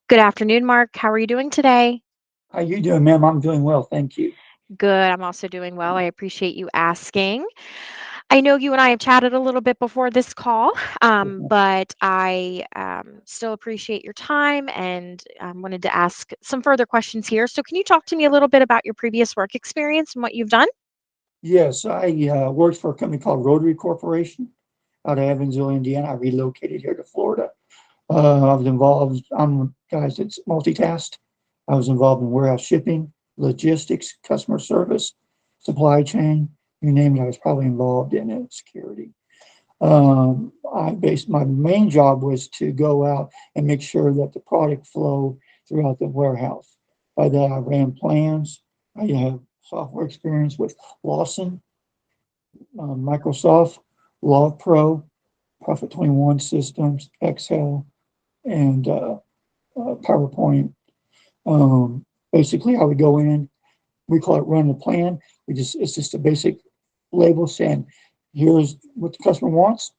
Good afternoon, Mark. How are you doing today? How you doing, ma'am? I'm doing well, thank you. Good. I'm also doing well. I appreciate you asking. I know you and I have chatted a little bit before this call, but I still appreciate your time and wanted to ask some further questions here. So, can you talk to me a little bit about your previous work experience and what you've done? Yes, I worked for a company called Rotary Corporation out of Evansville, Indiana. I relocated here to Florida. I was involved, I'm guys that's multitasked. I was involved in warehouse shipping, logistics, customer service, supply chain, you name it, I was probably involved in it, security. My main job was to go out and make sure that the product flowed throughout the warehouse. By that, I ran plans. I have software experience with Lawson, Microsoft, Log Pro, Profit 21 systems, Excel, and PowerPoint. Basically, I would go in. We call it run the plan. It's just a basic label saying, here's what the customer wants.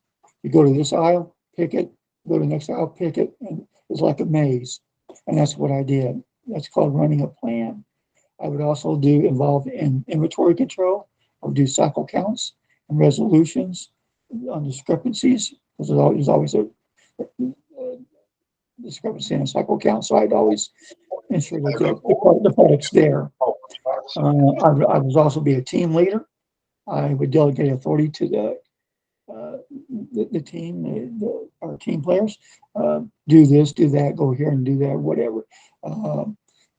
You go to this aisle, pick it, go to the next aisle, pick it, and it's like a maze. And that's what I did. That's called running a plan. I would also do involved in inventory control. I would do cycle counts and resolutions on discrepancies because there's always a discrepancy in a cycle count. So I'd always ensure that the product's there. I was also be a team leader. I would delegate authority to uh, the team, our team players. Do this, do that, go here and do that, whatever. Uh,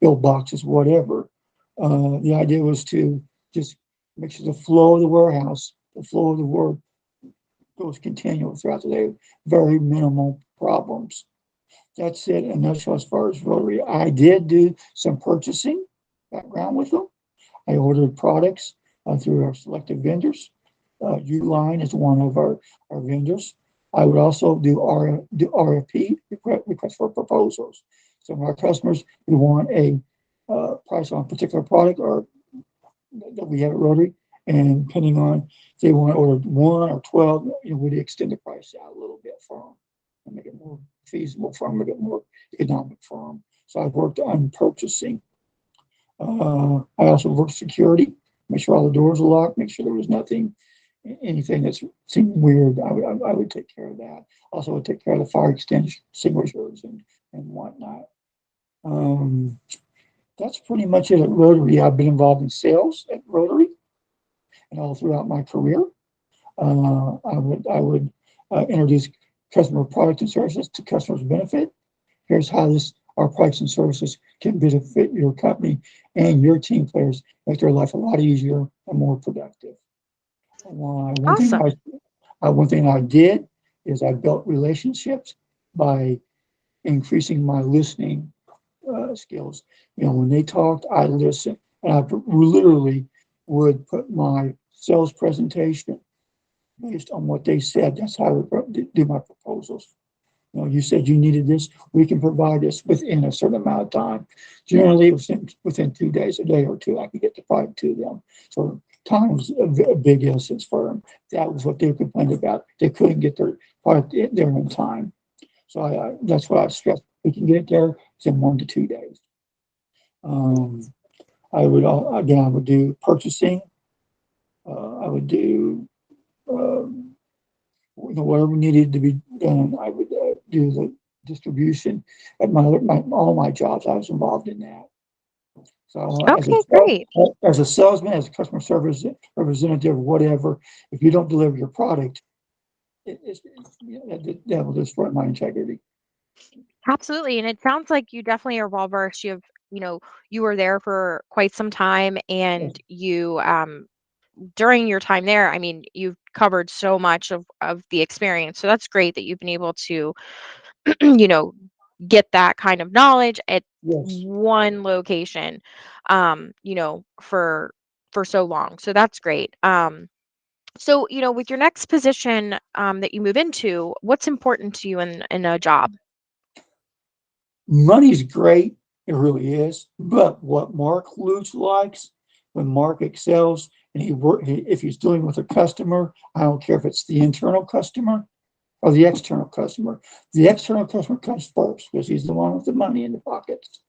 Build boxes, whatever. The idea was to just make sure the flow of the warehouse, the flow of the work goes continual throughout the day. Very minimal problems. That's it in a nutshell as far as Rotary. I did do some purchasing background with them. I ordered products through our selected vendors. Uline is one of our vendors. I would also do RFP, request for proposals. So when our customers would want a price on a particular product or that we have at Rotary, and depending on if they want to order one or 12, we'd extend the price out a little bit for them and make it more feasible for them, make it more economic for them. So I've worked on purchasing. I also worked security, make sure all the doors are locked, make sure there was anything that seemed weird. I would take care of that. Also, would take care of the fire extinguishers and whatnot. Um, that's pretty much it at Rotary. I've been involved in sales at Rotary and all throughout my career. I would introduce customer products and services to customers' benefit. Here's how our products and services can benefit your company and your team players, make their life a lot easier and more productive. Uh, one thing Awesome. one thing I did is I built relationships by increasing my listening skills. When they talked, I listened, and I literally would put my sales presentation based on what they said. That's how I would do my proposals. You said you needed this. We can provide this within a certain amount of time. Generally, within 2 days, a day or two, I could get the product to them. So time was a big essence for them. That was what they complained about. They couldn't get their product there in time. So that's what I stressed. We can get it there within 1 to 2 days. Um, I would do purchasing. I would do um, whatever needed to be done. I would do the distribution at all my jobs. I was involved in that. So Okay, great. as a salesman, as a customer service representative, whatever, if you don't deliver your product, that will destroy my integrity. Absolutely. And it sounds like you definitely are well versed. You know, you were there for quite some time Yes, and during your time there, I mean, you've covered so much of the experience. So that's great that you've been able to, you know, get that kind of knowledge at yes. one location, for so long. So that's great. So, with your next position that you move into, what's important to you in a job? Money's great, it really is. But what Mark Lutz likes, when Mark excels and if he's dealing with a customer, I don't care if it's the internal customer or the external customer. The external customer comes first because he's the one with the money in the pockets.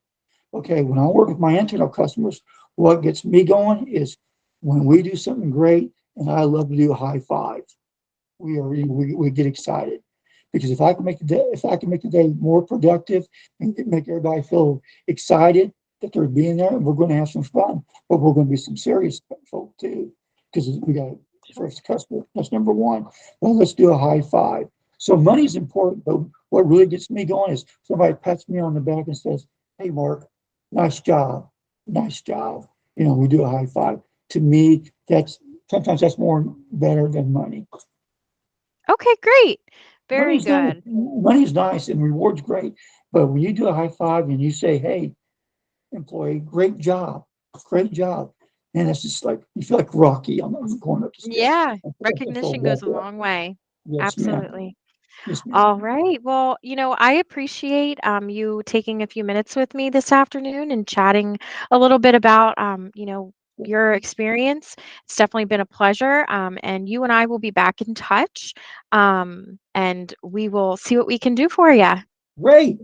Okay, when I work with my internal customers, what gets me going is when we do something great, and I love to do a high five. We get excited because if I can make the day more productive and make everybody feel excited that they're being there, and we're going to have some fun, but we're going to be some serious folk too, because we got Sure. first customer. That's number one. Well, let's do a high five. So money's important, but what really gets me going is somebody pats me on the back and says, "Hey, Mark, nice job, nice job." We do a high five. To me, that's sometimes that's more better than money. Okay, great. Very Money's nice. good. Money's nice and rewards great. But when you do a high five and you say, "Hey, employee, great job," and it's just like you feel like Rocky on going up the stairs. Yeah, I feel recognition goes that a way. long way. Yes, ma'am. Absolutely. Yes, ma'am. All right. Well, I appreciate you taking a few minutes with me this afternoon and chatting a little bit about your experience. It's definitely been a pleasure. And you and I will be back in touch. And we will see what we can do for you. Great.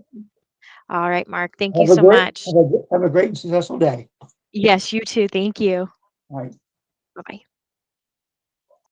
All right, Mark. Thank you Have a so great much. have a great and successful day. Yes, you too. Thank you. All right. Bye bye.